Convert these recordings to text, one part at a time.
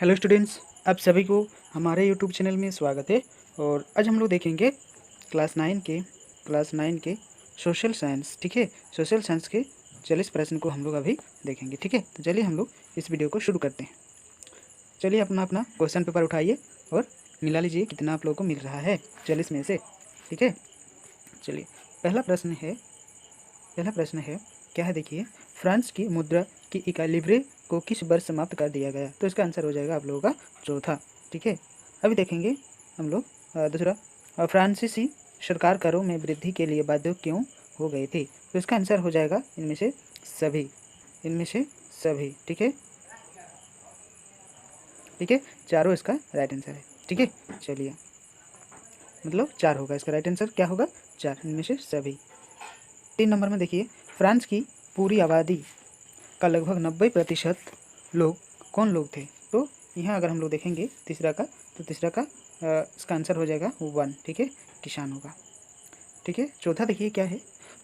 Hello students, आप सभी को हमारे यूट्यूब चैनल में स्वागत है। और आज हम लोग देखेंगे क्लास 9 के सोशल साइंस। ठीक है, सोशल साइंस के 40 प्रश्न को हम लोग अभी देखेंगे। ठीक है, तो चलिए हम लोग इस वीडियो को शुरू करते हैं। चलिए अपना अपना क्वेश्चन पेपर उठाइए और मिला लीजिए कितना आप लोगों को मिल रहा है 40 में से। ठीक है, चलिए पहला प्रश्न है क्या है, देखिए। फ्रांस की मुद्रा की इकाई लिब्रे को किस वर्ष समाप्त कर दिया गया? तो इसका आंसर हो जाएगा आप लोगों का चौथा। ठीक है, अभी देखेंगे हम लोग दूसरा, फ्रांसीसी सरकार करों में वृद्धि के लिए बाध्य क्यों हो गई थी? तो इसका आंसर हो जाएगा सभी इनमें से सभी। ठीक है, चारों इसका राइट आंसर है। ठीक है, चलिए मतलब 4 होगा इसका राइट आंसर। क्या होगा? 4 इनमें से सभी। 3 नंबर में देखिए, फ्रांस की पूरी आबादी का लगभग 90% लोग कौन लोग थे? तो यहाँ अगर हम लोग देखेंगे तीसरा का, तो तीसरा का इसका आंसर हो जाएगा 1। ठीक है, किसान होगा। ठीक है, चौथा देखिए क्या है।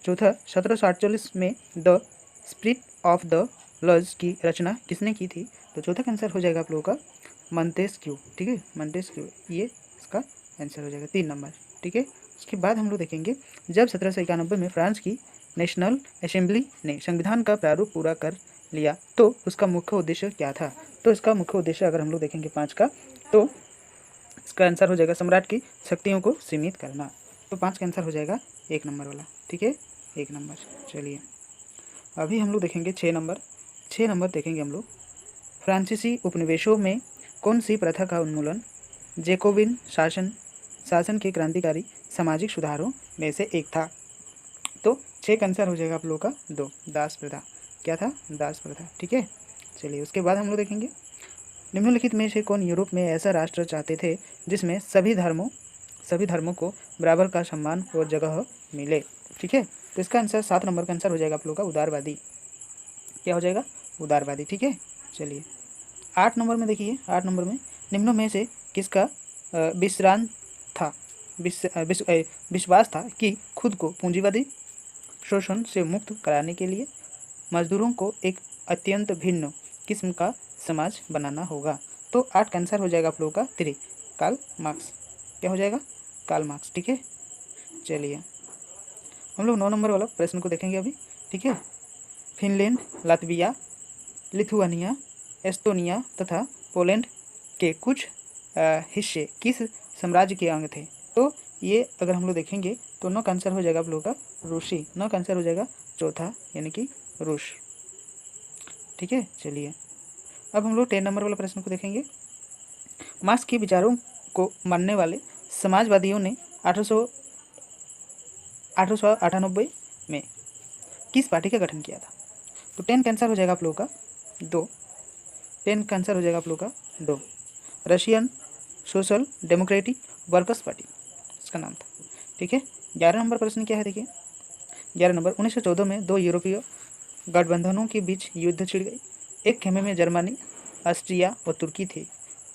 चौथा, 1748 में the spirit of the laws की रचना किसने की थी? तो चौथा का आंसर हो जाएगा आप लोगों का मॉन्टेस्क्यू। ठीक है, मॉन्टेस्क्यू ये इसका आंसर हो जाएगा 3 नंबर। ठीक है, उसके बाद हम लोग देखेंगे, जब 1791 में फ्रांस की नेशनल असेंबली ने संविधान का प्रारूप पूरा कर लिया तो उसका मुख्य उद्देश्य क्या था? तो इसका मुख्य उद्देश्य अगर हम लोग देखेंगे 5 का, तो इसका आंसर हो जाएगा सम्राट की शक्तियों को सीमित करना। तो 5 का आंसर हो जाएगा 1 नंबर वाला। ठीक है, 1 नंबर। चलिए अभी हम लोग देखेंगे 6 नंबर। 6 नंबर देखेंगे हम लोग, फ्रांसीसी उपनिवेशों में कौन सी प्रथा का उन्मूलन जैकोबिन शासन के क्रांतिकारी सामाजिक सुधारों में से एक था? तो 6 का आंसर हो जाएगा आप लोगों का 2, दास प्रथा। क्या था? दास प्रथा। ठीक है, चलिए उसके बाद हम लोग देखेंगे, निम्नलिखित में से कौन यूरोप में ऐसा राष्ट्र चाहते थे जिसमें सभी धर्मों को बराबर का सम्मान और जगह मिले? ठीक है, तो इसका आंसर 7 नंबर का आंसर हो जाएगा आप लोगों का उदारवादी। क्या हो जाएगा? उदारवादी। ठीक है, चलिए 8 नंबर में देखिए, 8 नंबर में निम्नों में से किसका विश्रांत था विश्वास था कि खुद को पूंजीवादी शोषण से मुक्त कराने के लिए मजदूरों को एक अत्यंत भिन्न किस्म का समाज बनाना होगा? तो 8 का आंसर हो जाएगा आप लोगों का 3, कार्ल मार्क्स। क्या हो जाएगा? Karl Marx. ठीक है, चलिए हम लोग 9 नंबर वाला प्रश्न को देखेंगे अभी। ठीक है, फिनलैंड, लातविया, लिथुआनिया, एस्टोनिया तथा पोलैंड के कुछ हिस्से किस साम्राज्य के अंग थे? तो ये अगर हम लोग देखेंगे तो 9 का आंसर हो जाएगा आप लोगों का रूसी। 9 का आंसर हो जाएगा चौथा, यानी कि रूस। ठीक है, चलिए अब हम लोग 10 नंबर वाला प्रश्न को देखेंगे। मार्क्स के विचारों को मानने वाले समाजवादियों ने 1898 में किस पार्टी का गठन किया था? तो 10 का आंसर हो जाएगा आप लोगों का 2। 10 का आंसर हो जाएगा आप लोगों का 2, Russian social democratic workers party इसका नाम था। ठीक है, 11 नंबर प्रश्न क्या है, देखिए 11 नंबर, 1914 में 2 यूरोपीय गठबंधनों के बीच युद्ध छिड़ गई। एक खेमे में जर्मनी, ऑस्ट्रिया और तुर्की थे,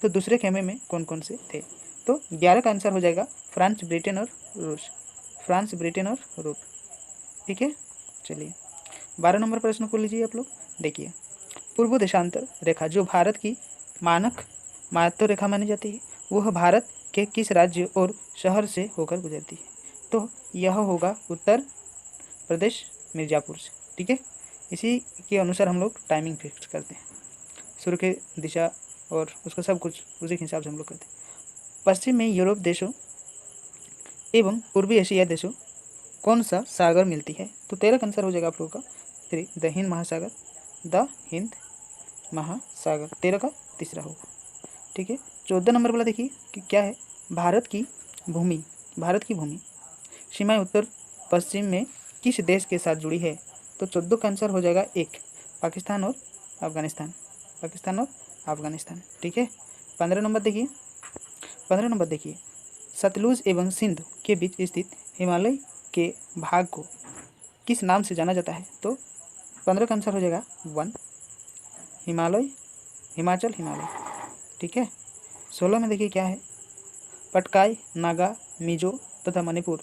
तो दूसरे खेमे में कौन कौन से थे? तो 11 का आंसर हो जाएगा फ्रांस, ब्रिटेन और रूस। फ्रांस, ब्रिटेन और रूस। ठीक है, चलिए 12 नंबर प्रश्न को लीजिए आप लोग। देखिए, पूर्व देशांतर रेखा जो भारत की मानक मानक रेखा मानी जाती है, वह भारत के किस राज्य और शहर से होकर गुजरती है? तो यह होगा उत्तर प्रदेश, मिर्ज़ापुर से। ठीक है, इसी के अनुसार हम लोग टाइमिंग फिक्स करते हैं, सूर्य के दिशा और उसका सब कुछ उसी के हिसाब से हम लोग करते हैं। पश्चिम में यूरोप देशों एवं पूर्वी एशिया देशों कौन सा सागर मिलती है? तो 13 का आंसर हो जाएगा आप लोगों का 3, द हिंद महासागर। द हिंद महासागर 13 का तीसरा होगा। ठीक है, 14 नंबर वाला देखिए कि क्या है, भारत की भूमि सीमाएं उत्तर पश्चिम में किस देश के साथ जुड़ी है? तो 14 का आंसर हो जाएगा 1, पाकिस्तान और अफगानिस्तान। पाकिस्तान और अफगानिस्तान। ठीक है, 15 नंबर देखिए, 15 नंबर देखिए, सतलुज एवं सिंध के बीच स्थित हिमालय के भाग को किस नाम से जाना जाता है? तो 15 का आंसर हो जाएगा 1, हिमालय, हिमाचल, हिमालय। ठीक है, 16 में देखिए क्या है, पटकाई, नागा, मिजो तथा मणिपुर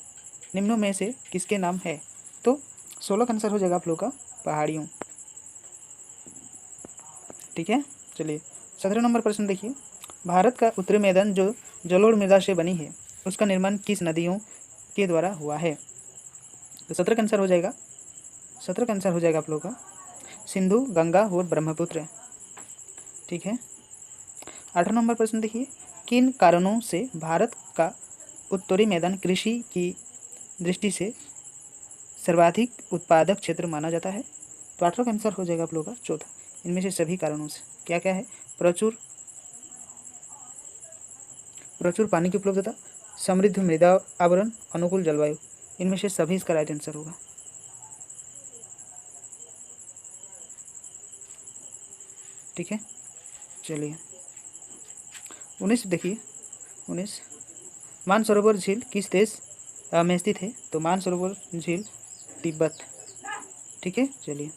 निम्नों में से किसके नाम है? तो 16 का आंसर हो जाएगा आप लोग का पहाड़ियों। ठीक है, चलिए 17 नंबर प्रश्न देखिए, भारत का उत्तरी मैदान जो जलोढ़ मृदा से बनी है उसका निर्माण किस नदियों के द्वारा हुआ है? तो 17 का आंसर हो जाएगा, 17 का आंसर हो जाएगा आप लोगों का सिंधु, गंगा और ब्रह्मपुत्र। ठीक है। 18 नंबर प्रश्न देखिए, किन कारणों से भारत का उत्तरी मैदान कृषि की दृष्टि से सर्वाधिक उत्पादक क्षेत्र माना जाता है? तो 18 का आंसर हो जाएगा आप लोगों का चौथा, इनमें से सभी कारणों से। क्या क्या है? प्रचुर प्रचुर पानी की उपलब्धता, समृद्ध मृदा आवरण, अनुकूल जलवायु, इनमें से सभी इसका राइट आंसर होगा। ठीक है, चलिए 19 देखिए, 19 मानसरोवर झील किस देश में स्थित है? तो मानसरोवर झील तिब्बत। ठीक है, चलिए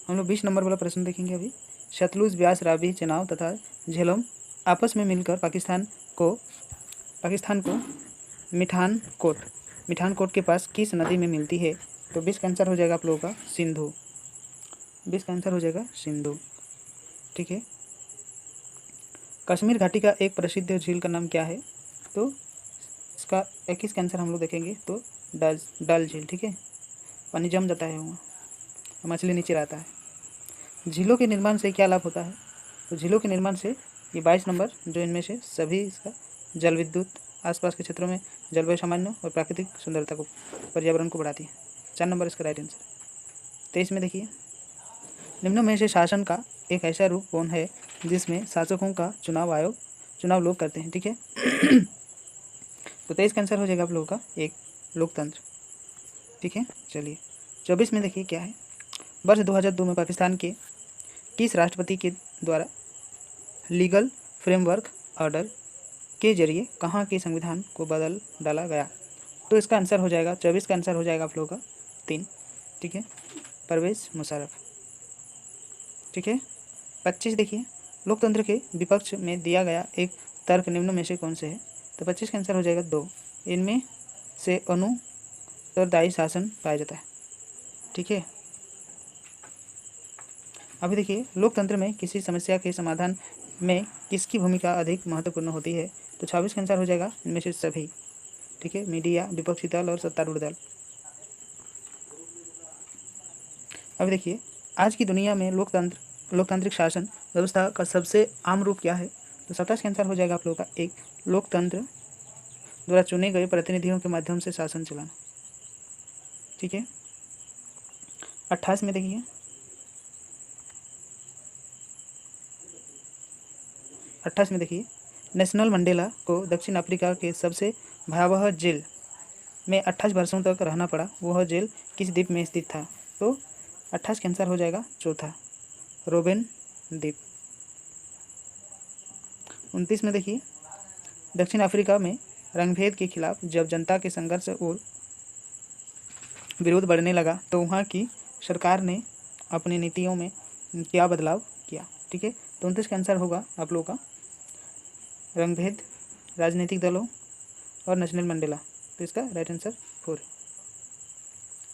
हम लोग 20 नंबर वाला प्रश्न देखेंगे अभी। सतलुज, ब्यास, रावी, चेनाब तथा झेलम आपस में मिलकर पाकिस्तान को मिठानकोट के पास किस नदी में मिलती है? तो 20 का आंसर हो जाएगा आप लोगों का सिंधु। 20 का आंसर हो जाएगा सिंधु। ठीक है। कश्मीर घाटी का एक प्रसिद्ध झील का नाम क्या है? तो इसका 21 का आंसर हम लोग देखेंगे तो डल झील। ठीक है, पानी जम जाता है वहाँ, मछली नीचे रहता है। झीलों के निर्माण से क्या लाभ होता है? तो झीलों के निर्माण से ये 22 नंबर, जो इनमें से सभी इसका जल विद्युत, आसपास के क्षेत्रों में जलवायु सामान्य और प्राकृतिक सुंदरता को, पर्यावरण को बढ़ाती है। 4 नंबर इसका राइट आंसर। 23 में देखिए, निम्नों में से शासन का एक ऐसा रूप कौन है जिसमें शासकों का चुनाव लोग करते हैं? ठीक है। तो 23 का आंसर हो जाएगा आप लोगों का एक, लोकतंत्र। ठीक है, चलिए 24 में देखिए क्या है। वर्ष 2002 में पाकिस्तान के किस राष्ट्रपति के द्वारा लीगल फ्रेमवर्क ऑर्डर के जरिए कहाँ के संविधान को बदल डाला गया? तो इसका आंसर हो जाएगा 24 का आंसर हो जाएगा आप लोगों का 3। ठीक है, परवेज मुशर्रफ। ठीक है। 25 देखिए, लोकतंत्र के विपक्ष में दिया गया एक तर्क निम्न में से कौन से है? तो 25 का आंसर हो जाएगा 2, इनमें से उत्तरदायी शासन पाया जाता है। ठीक है। अभी देखिए, लोकतंत्र में किसी समस्या के समाधान में किसकी भूमिका अधिक महत्वपूर्ण होती है? तो 26 का आंसर हो जाएगा इनमें से सभी। ठीक है, मीडिया, विपक्षी दल और सत्तारूढ़ दल। अभी देखिए, आज की दुनिया में लोकतांत्रिक शासन व्यवस्था का सबसे आम रूप क्या है? तो 27 का आंसर हो जाएगा आप लोगों का एक, लोकतंत्र द्वारा चुने गए प्रतिनिधियों के माध्यम से शासन चलाना। ठीक है। 28 में देखिए, 28 में देखिए, नेशनल मंडेला को दक्षिण अफ्रीका के सबसे भयावह जेल में 28 वर्षों तक रहना पड़ा, वह जेल किस द्वीप में स्थित था? तो 28 का आंसर हो जाएगा चौथा, रोबेन द्वीप। 29 में देखिए, दक्षिण अफ्रीका में रंगभेद के खिलाफ जब जनता के संघर्ष और विरोध बढ़ने लगा तो वहाँ की सरकार ने अपनी नीतियों में क्या बदलाव किया? ठीक है, तो 29 का आंसर होगा आप लोगों का रंगभेद, राजनीतिक दलों और नेशनल मंडेला। तो इसका राइट आंसर 4।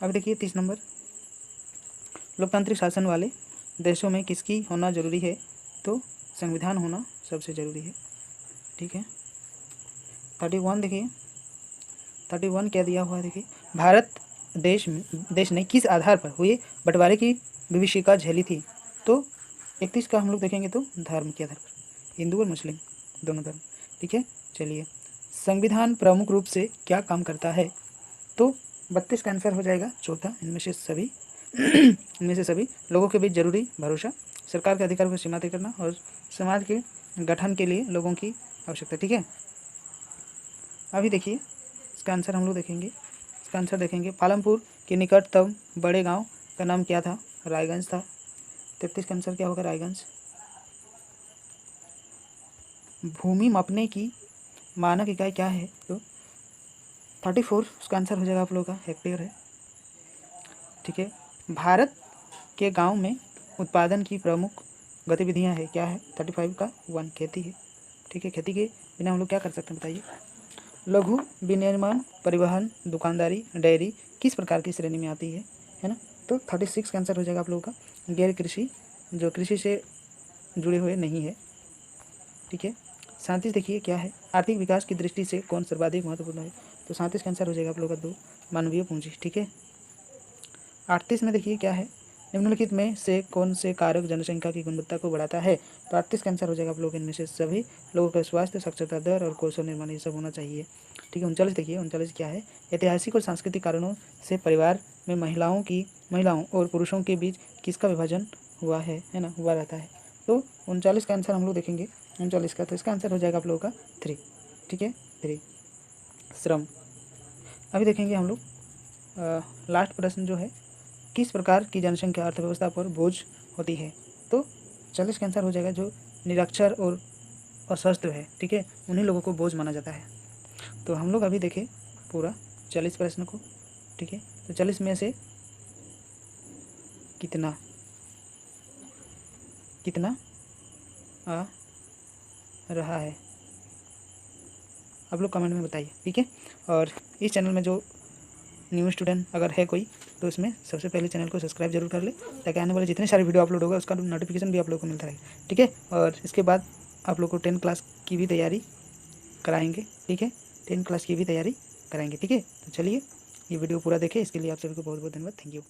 अब देखिए 30 नंबर, लोकतांत्रिक शासन वाले देशों में किसकी होना जरूरी है? तो संविधान होना सबसे ज़रूरी है। ठीक है। 31 देखिए, 31 क्या दिया हुआ है देखिए, भारत देश ने किस आधार पर हुए बंटवारे की विभीषिका झेली थी? तो 31 का हम लोग देखेंगे तो धर्म के आधार पर, हिंदू और मुस्लिम दोनों धर्म। ठीक है, चलिए संविधान प्रमुख रूप से क्या काम करता है? तो 32 का आंसर हो जाएगा चौथा, इनमें से सभी लोगों के बीच जरूरी भरोसा, सरकार के अधिकार को सीमा तय करना और समाज के गठन के लिए लोगों की आवश्यकता। ठीक है। अभी देखिए इसका आंसर हम लोग देखेंगे, इसका आंसर देखेंगे, पालमपुर के निकटतम बड़े गांव का नाम क्या था? रायगंज था। 33 का आंसर क्या होगा? रायगंज। भूमि मापने की मानक इकाई क्या है? तो 34 उसका आंसर हो जाएगा आप लोगों का हेक्टेयर है। ठीक है। भारत के गांव में उत्पादन की प्रमुख गतिविधियां है, क्या है? 35 का 1 खेती है। ठीक है, खेती के बिना हम लोग क्या कर सकते हैं बताइए? लघु विनिर्माण, परिवहन, दुकानदारी, डेयरी किस प्रकार की श्रेणी में आती है ना? तो 36 का आंसर हो जाएगा आप लोगों का गैर कृषि, जो कृषि से जुड़े हुए नहीं है। ठीक है। 37 देखिए क्या है, आर्थिक विकास की दृष्टि से कौन सर्वाधिक महत्वपूर्ण है, तो 37 का आंसर हो जाएगा आप लोग का 2, मानवीय पूंजी। ठीक है। 38 में देखिए क्या है, निम्नलिखित में से कौन से कारक जनसंख्या की गुणवत्ता को बढ़ाता है, तो 38 का आंसर हो जाएगा आप लोग इनमें से सभी लोगों का स्वास्थ्य, साक्षरता दर और कौशल निर्माण ये सब होना चाहिए। ठीक है। 39 देखिए, 39 क्या है, ऐतिहासिक और सांस्कृतिक कारणों से परिवार में महिलाओं और पुरुषों के बीच किसका विभाजन हुआ है ना, हुआ रहता है। तो 39 का आंसर हम लोग देखेंगे 39 का, तो इसका आंसर हो जाएगा आप लोगों का 3। ठीक है, 3 श्रम। अभी देखेंगे हम लोग लास्ट प्रश्न जो है, किस प्रकार की जनसंख्या अर्थव्यवस्था पर बोझ होती है, तो 40 का आंसर हो जाएगा जो निरक्षर और अस्वस्थ है। ठीक है, उन्हीं लोगों को बोझ माना जाता है। तो हम लोग अभी देखें पूरा 40 प्रश्न को। ठीक है, तो 40 में से कितना कितना आ रहा है आप लोग कमेंट में बताइए। ठीक है, और इस चैनल में जो न्यू स्टूडेंट अगर है कोई, तो इसमें सबसे पहले चैनल को सब्सक्राइब जरूर कर ले, ताकि आने वाले जितने सारे वीडियो अपलोड होगा उसका नोटिफिकेशन भी आप लोग को मिलता रहे। ठीक है, और इसके बाद आप लोग को 10 क्लास की भी तैयारी कराएंगे। ठीक है, 10 क्लास की भी तैयारी कराएंगे। ठीक है, तो चलिए ये वीडियो पूरा देखें, इसके लिए आप सभी को बहुत बहुत धन्यवाद। Thank you.